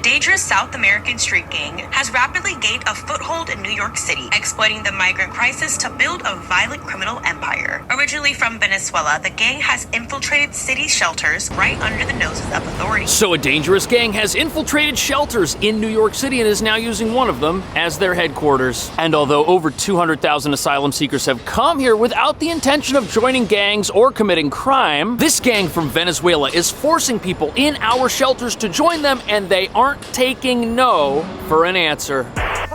dangerous South American street gang has rapidly gained a foothold in New York City, exploiting the migrant crisis to build a violent criminal empire. Originally from Venezuela, the gang has infiltrated city shelters right under the noses of authorities. So a dangerous gang has infiltrated shelters in New York City and is now using one of them as their headquarters. And although over 200,000 asylum seekers have come here without the intention of joining gangs or committing crime, this gang from Venezuela is forcing people in our shelters to join them, and they aren't taking no for an answer.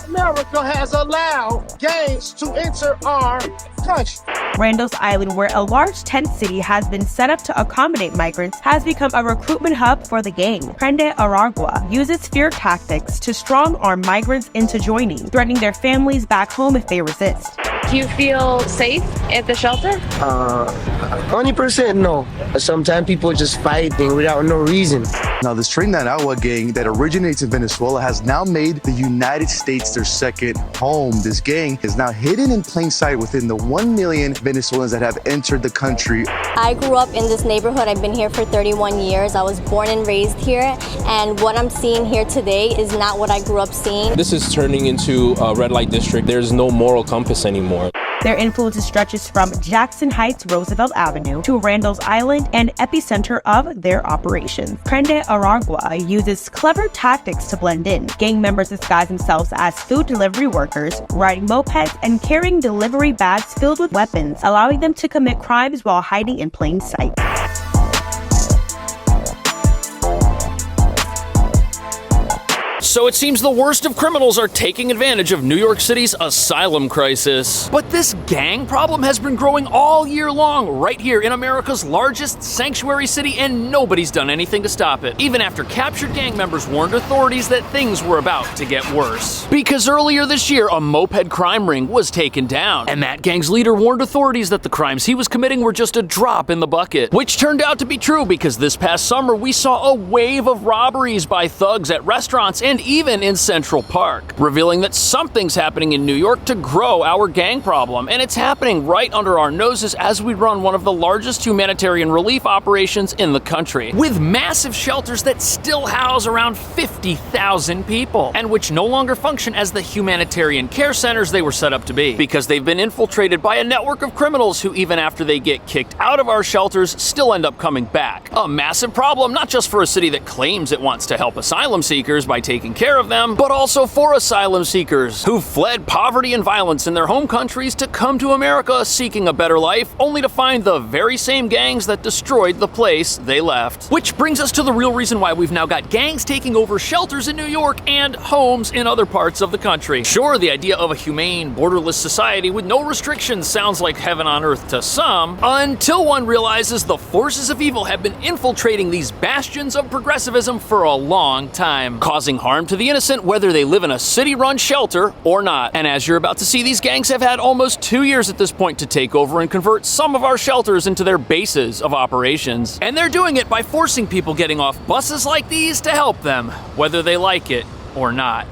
America has allowed gangs to enter our country. Randall's Island, where a large tent city has been set up to accommodate migrants, has become a recruitment hub for the gang. Prende Aragua uses fear tactics to strong-arm migrants into joining, threatening their families back home if they resist. Do you feel safe at the shelter? 20% no. Sometimes people just fighting without no reason. Now, this Trinidad Agua gang that originates in Venezuela has now made the United States their second home. This gang is now hidden in plain sight within the 1 million Venezuelans that have entered the country. I grew up in this neighborhood. I've been here for 31 years. I was born and raised here, and what I'm seeing here today is not what I grew up seeing. This is turning into a red light district. There's no moral compass anymore. Their influence stretches from Jackson Heights, Roosevelt Avenue to Randall's Island, and epicenter of their operations. Prende Aragua uses clever tactics to blend in. Gang members disguise themselves as food delivery workers, riding mopeds and carrying delivery bags filled with weapons, allowing them to commit crimes while hiding in plain sight. So it seems the worst of criminals are taking advantage of New York City's asylum crisis. But this gang problem has been growing all year long, right here in America's largest sanctuary city, and nobody's done anything to stop it, even after captured gang members warned authorities that things were about to get worse. Because earlier this year, a moped crime ring was taken down, and that gang's leader warned authorities that the crimes he was committing were just a drop in the bucket, which turned out to be true because this past summer we saw a wave of robberies by thugs at restaurants and even in Central Park, revealing that something's happening in New York to grow our gang problem, and it's happening right under our noses as we run one of the largest humanitarian relief operations in the country, with massive shelters that still house around 50,000 people, and which no longer function as the humanitarian care centers they were set up to be, because they've been infiltrated by a network of criminals who, even after they get kicked out of our shelters, still end up coming back. A massive problem, not just for a city that claims it wants to help asylum seekers by taking care of them, but also for asylum seekers who fled poverty and violence in their home countries to come to America seeking a better life, only to find the very same gangs that destroyed the place they left. Which brings us to the real reason why we've now got gangs taking over shelters in New York and homes in other parts of the country. Sure, the idea of a humane, borderless society with no restrictions sounds like heaven on earth to some, until one realizes the forces of evil have been infiltrating these bastions of progressivism for a long time, causing harm to the innocent whether they live in a city-run shelter or not. And as you're about to see, these gangs have had almost 2 years at this point to take over and convert some of our shelters into their bases of operations. And they're doing it by forcing people getting off buses like these to help them, whether they like it or not.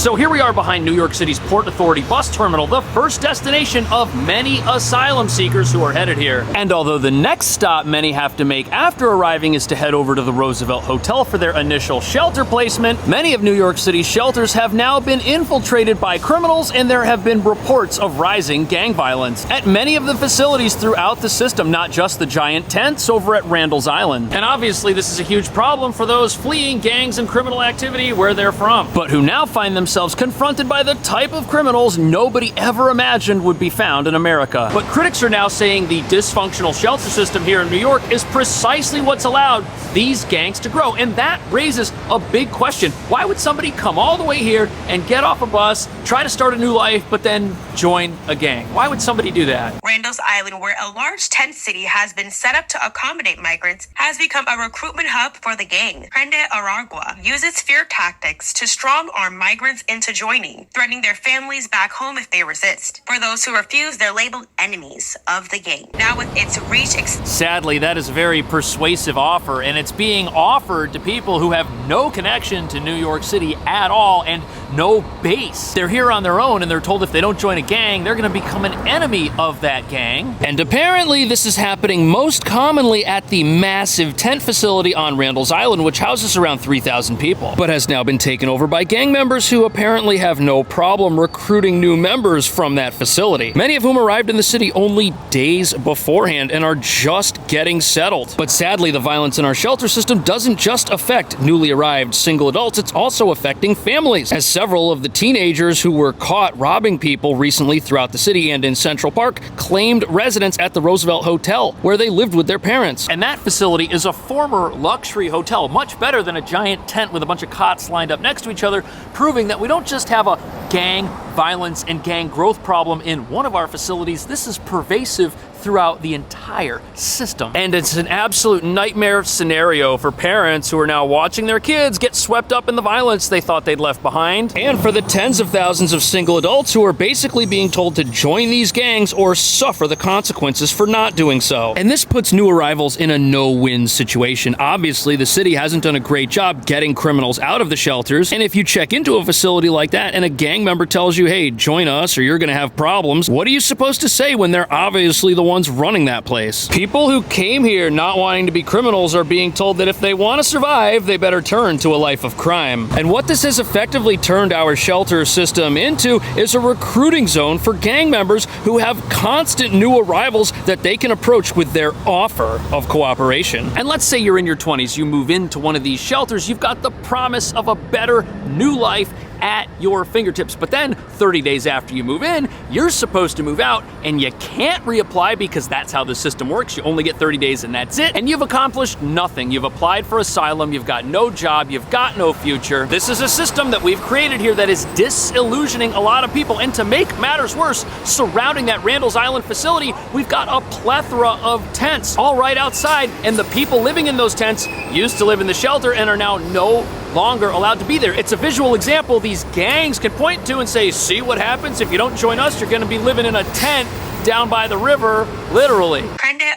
So here we are behind New York City's Port Authority bus terminal, the first destination of many asylum seekers who are headed here. And although the next stop many have to make after arriving is to head over to the Roosevelt Hotel for their initial shelter placement, many of New York City's shelters have now been infiltrated by criminals, and there have been reports of rising gang violence at many of the facilities throughout the system, not just the giant tents over at Randall's Island. And obviously this is a huge problem for those fleeing gangs and criminal activity where they're from, but who now find themselves confronted by the type of criminals nobody ever imagined would be found in America. But critics are now saying the dysfunctional shelter system here in New York is precisely what's allowed these gangs to grow. And that raises a big question. Why would somebody come all the way here and get off a bus, try to start a new life, but then join a gang? Why would somebody do that? Randall's Island, where a large tent city has been set up to accommodate migrants, has become a recruitment hub for the gang. Prende Aragua uses fear tactics to strong-arm migrants migrants into joining, threatening their families back home if they resist. For those who refuse, they're labeled enemies of the gang. Now with its reach... Sadly, that is a very persuasive offer, and it's being offered to people who have no connection to New York City at all and no base. They're here on their own, and they're told if they don't join a gang, they're going to become an enemy of that gang. And apparently this is happening most commonly at the massive tent facility on Randall's Island, which houses around 3,000 people, but has now been taken over by gang members who apparently have no problem recruiting new members from that facility, many of whom arrived in the city only days beforehand and are just getting settled. But sadly, the violence in our shelter system doesn't just affect newly arrived single adults, it's also affecting families, as several of the teenagers who were caught robbing people recently throughout the city and in Central Park claimed residence at the Roosevelt Hotel, where they lived with their parents. And that facility is a former luxury hotel, much better than a giant tent with a bunch of cots lined up next to each other, proving that we don't just have a gang violence and gang growth problem in one of our facilities, this is pervasive throughout the entire system. And it's an absolute nightmare scenario for parents who are now watching their kids get swept up in the violence they thought they'd left behind, and for the tens of thousands of single adults who are basically being told to join these gangs or suffer the consequences for not doing so. And this puts new arrivals in a no-win situation. Obviously, the city hasn't done a great job getting criminals out of the shelters, and if you check into a facility like that and a gang member tells you, hey, join us or you're gonna have problems, what are you supposed to say when they're obviously the ones running that place? People who came here not wanting to be criminals are being told that if they want to survive, they better turn to a life of crime. And what this has effectively turned our shelter system into is a recruiting zone for gang members who have constant new arrivals that they can approach with their offer of cooperation. And let's say you're in your 20s, you move into one of these shelters, you've got the promise of a better new life at your fingertips. But then 30 days after you move in, you're supposed to move out and you can't reapply because that's how the system works. You only get 30 days and that's it. And you've accomplished nothing. You've applied for asylum, you've got no job, you've got no future. This is a system that we've created here that is disillusioning a lot of people. And to make matters worse, surrounding that Randall's Island facility, we've got a plethora of tents all right outside, and the people living in those tents used to live in the shelter and are now no longer allowed to be there. It's a visual example these gangs can point to and say, see what happens if you don't join us, you're gonna be living in a tent down by the river, literally.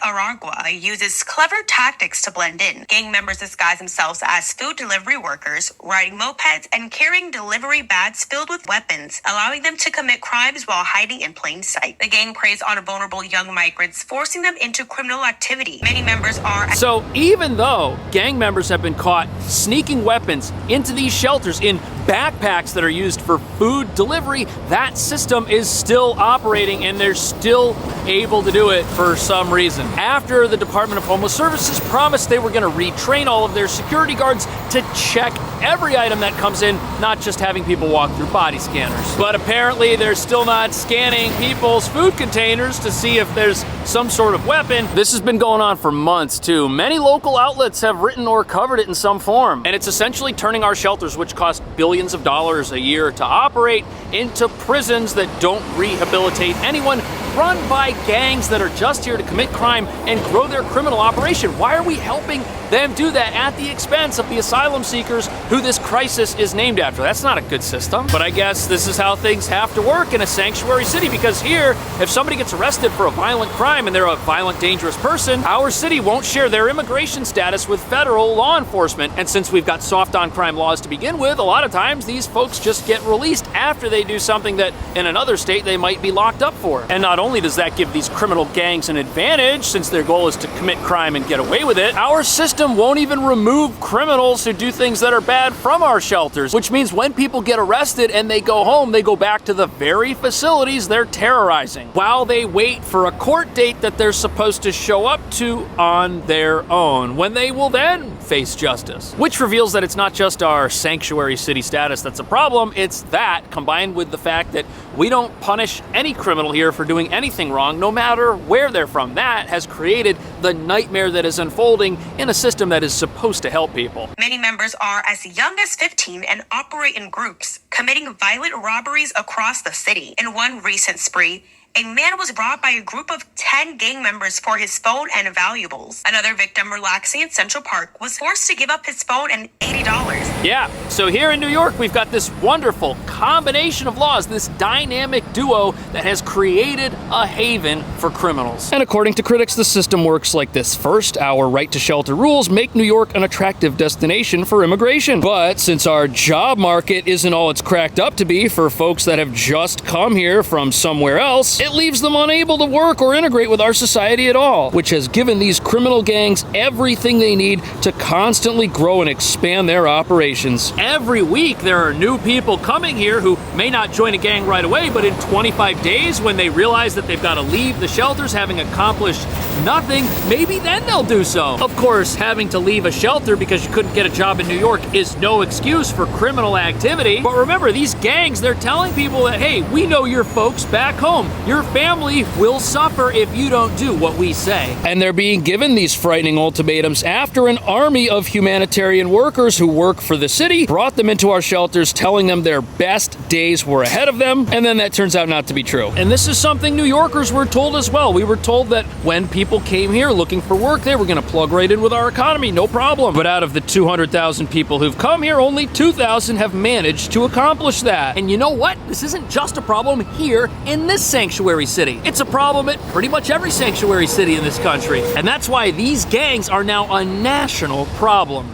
Aragua uses clever tactics to blend in. Gang members disguise themselves as food delivery workers, riding mopeds and carrying delivery bags filled with weapons, allowing them to commit crimes while hiding in plain sight. The gang preys on vulnerable young migrants, forcing them into criminal activity. Many members are... So even though gang members have been caught sneaking weapons into these shelters in backpacks that are used for food delivery, that system is still operating and they're still able to do it for some reason. After the Department of Homeless Services promised they were going to retrain all of their security guards to check every item that comes in, not just having people walk through body scanners. But apparently they're still not scanning people's food containers to see if there's some sort of weapon. This has been going on for months too. Many local outlets have written or covered it in some form. And it's essentially turning our shelters, which cost billions of dollars a year to operate, into prisons that don't rehabilitate anyone, run by gangs that are just here to commit crime and grow their criminal operation. Why are we helping them do that at the expense of the asylum seekers who this crisis is named after? That's not a good system. But I guess this is how things have to work in a sanctuary city, because here, if somebody gets arrested for a violent crime and they're a violent, dangerous person, our city won't share their immigration status with federal law enforcement. And since we've got soft on crime laws to begin with, a lot of times these folks just get released after they do something that in another state they might be locked up for. And not only does that give these criminal gangs an advantage, since their goal is to commit crime and get away with it, our system won't even remove criminals who do things that are bad from our shelters, which means when people get arrested and they go home, they go back to the very facilities they're terrorizing, while they wait for a court date that they're supposed to show up to on their own, when they will then face justice. Which reveals that it's not just our sanctuary city status that's a problem, it's that combined with the fact that we don't punish any criminal here for doing anything wrong, no matter where they're from. That has created the nightmare that is unfolding in a system that is supposed to help people. Many members are as young as 15 and operate in groups, committing violent robberies across the city. In one recent spree, a man was robbed by a group of 10 gang members for his phone and valuables. Another victim relaxing in Central Park was forced to give up his phone and $80. Yeah, so here in New York, we've got this wonderful combination of laws, this dynamic duo that has created a haven for criminals. And according to critics, the system works like this. First, our right to shelter rules make New York an attractive destination for immigration. But since our job market isn't all it's cracked up to be for folks that have just come here from somewhere else, it leaves them unable to work or integrate with our society at all, which has given these criminal gangs everything they need to constantly grow and expand their operations. Every week, there are new people coming here who may not join a gang right away, but in 25 days, when they realize that they've got to leave the shelters having accomplished nothing, maybe then they'll do so. Of course, having to leave a shelter because you couldn't get a job in New York is no excuse for criminal activity. But remember, these gangs, they're telling people that, hey, we know your folks back home. Your family will suffer if you don't do what we say. And they're being given these frightening ultimatums after an army of humanitarian workers who work for the city brought them into our shelters, telling them their best days were ahead of them, and then that turns out not to be true. And this is something New Yorkers were told as well. We were told that when people came here looking for work, they were going to plug right in with our economy, no problem. But out of the 200,000 people who've come here, only 2,000 have managed to accomplish that. And you know what? This isn't just a problem here in this sanctuary city. It's a problem at pretty much every sanctuary city in this country. And that's why these gangs are now a national problem.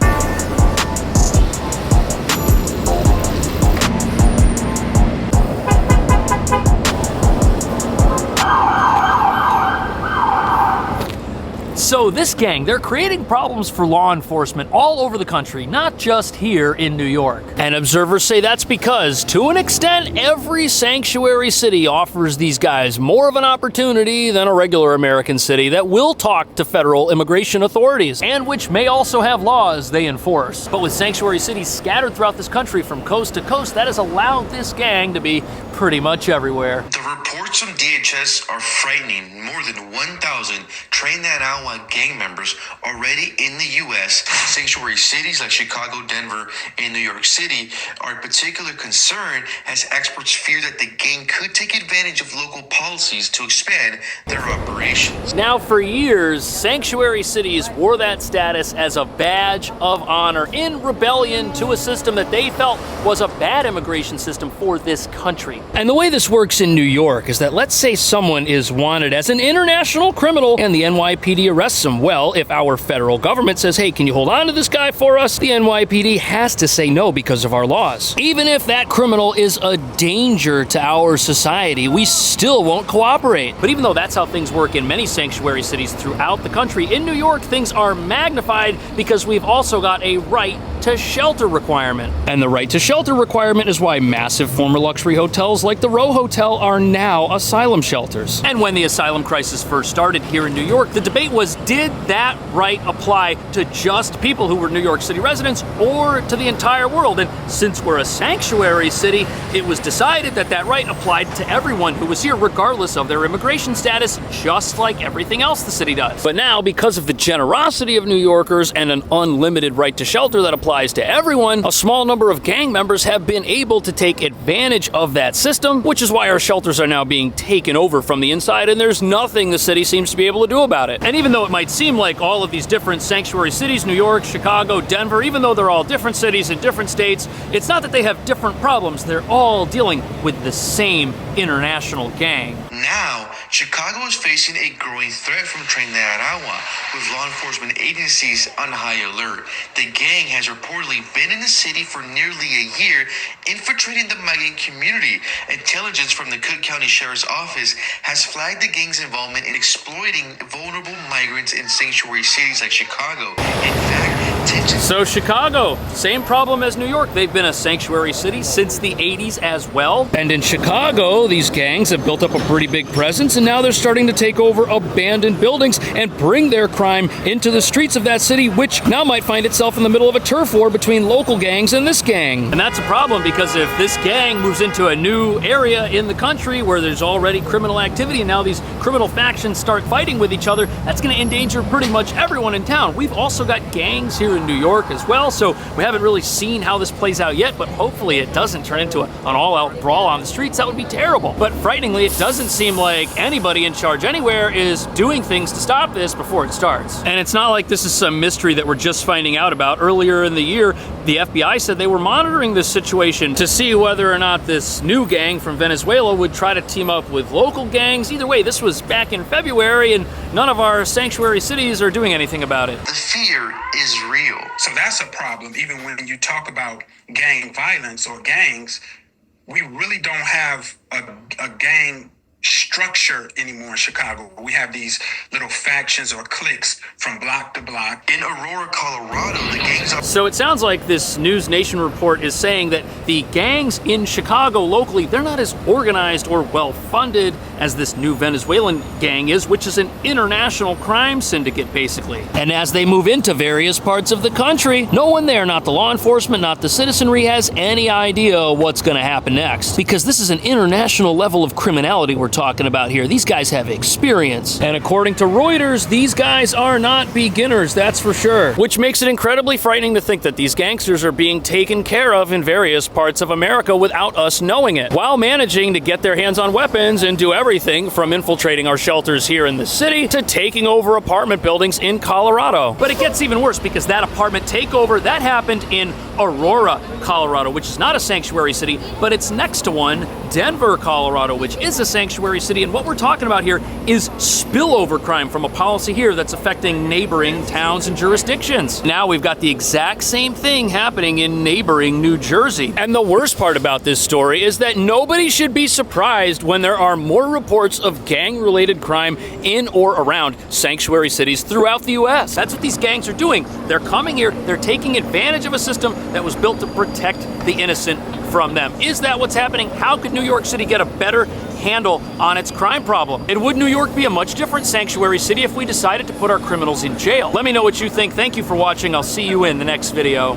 So this gang, they're creating problems for law enforcement all over the country, not just here in New York. And observers say that's because, to an extent, every sanctuary city offers these guys more of an opportunity than a regular American city that will talk to federal immigration authorities, and which may also have laws they enforce. But with sanctuary cities scattered throughout this country from coast to coast, that has allowed this gang to be pretty much everywhere. The reports from DHS are frightening. More than 1,000 trained Anawa gang members already in the U.S. Sanctuary cities like Chicago, Denver, and New York City are a particular concern as experts fear that the gang could take advantage of local policies to expand their operations. Now, for years, sanctuary cities wore that status as a badge of honor in rebellion to a system that they felt was a bad immigration system for this country. And the way this works in New York is that, let's say someone is wanted as an international criminal and the NYPD arrests him. Well, if our federal government says, hey, can you hold on to this guy for us? The NYPD has to say no because of our laws. Even if that criminal is a danger to our society, we still won't cooperate. But even though that's how things work in many sanctuary cities throughout the country, in New York, things are magnified because we've also got a right to shelter requirement. And the right to shelter requirement is why massive former luxury hotels like the Row Hotel are now asylum shelters. And when the asylum crisis first started here in New York, the debate was, did that right apply to just people who were New York City residents or to the entire world? And since we're a sanctuary city, it was decided that that right applied to everyone who was here regardless of their immigration status, just like everything else the city does. But now, because of the generosity of New Yorkers and an unlimited right to shelter that applies to everyone, a small number of gang members have been able to take advantage of that system, which is why our shelters are now being taken over from the inside, and there's nothing the city seems to be able to do about it. And even though it might seem like all of these different sanctuary cities, New York, Chicago, Denver, even though they're all different cities in different states, it's not that they have different problems. They're all dealing with the same international gang. Now, Chicago is facing a growing threat from Tren de Aragua, with law enforcement agencies on high alert. The gang has reportedly been in the city for nearly a year, infiltrating the migrant community. Intelligence from the Cook County Sheriff's Office has flagged the gang's involvement in exploiting vulnerable migrants in sanctuary cities like Chicago. In fact, so Chicago, same problem as New York. They've been a sanctuary city since the 80s as well. And in Chicago, these gangs have built up a pretty big presence, and now they're starting to take over abandoned buildings and bring their crime into the streets of that city, which now might find itself in the middle of a turf war between local gangs and this gang. And that's a problem, because if this gang moves into a new area in the country where there's already criminal activity, and now these criminal factions start fighting with each other, that's going to endanger pretty much everyone in town. We've also got gangs here here in New York as well, so we haven't really seen how this plays out yet, but hopefully it doesn't turn into an all-out brawl on the streets. That would be terrible. But frighteningly, it doesn't seem like anybody in charge anywhere is doing things to stop this before it starts. And it's not like this is some mystery that we're just finding out about. Earlier in the year, the FBI said they were monitoring this situation to see whether or not this new gang from Venezuela would try to team up with local gangs. Either way, this was back in February, and none of our sanctuary cities are doing anything about it. The fear is real. So that's a problem. Even when you talk about gang violence or gangs, we really don't have a gang structure anymore in Chicago. We have these little factions or cliques from block to block. In Aurora, Colorado, the gangs are... So it sounds like this News Nation report is saying that the gangs in Chicago locally, they're not as organized or well-funded as this new Venezuelan gang is, which is an international crime syndicate, basically. And as they move into various parts of the country, no one there, not the law enforcement, not the citizenry, has any idea what's going to happen next. Because this is an international level of criminality we're talking about here. These guys have experience. And according to Reuters, these guys are not beginners, that's for sure. Which makes it incredibly frightening to think that these gangsters are being taken care of in various parts of America without us knowing it, while managing to get their hands on weapons and do everything from infiltrating our shelters here in the city to taking over apartment buildings in Colorado. But it gets even worse because that apartment takeover, that happened in Aurora, Colorado, which is not a sanctuary city, but it's next to one, Denver, Colorado, which is a sanctuary city. And what we're talking about here is spillover crime from a policy here that's affecting neighboring towns and jurisdictions. Now we've got the exact same thing happening in neighboring New Jersey. And the worst part about this story is that nobody should be surprised when there are more reports of gang-related crime in or around sanctuary cities throughout the U.S. That's what these gangs are doing. They're coming here, they're taking advantage of a system that was built to protect the innocent from them. Is that what's happening? How could New York City get a better handle on its crime problem? And would New York be a much different sanctuary city if we decided to put our criminals in jail? Let me know what you think. Thank you for watching. I'll see you in the next video.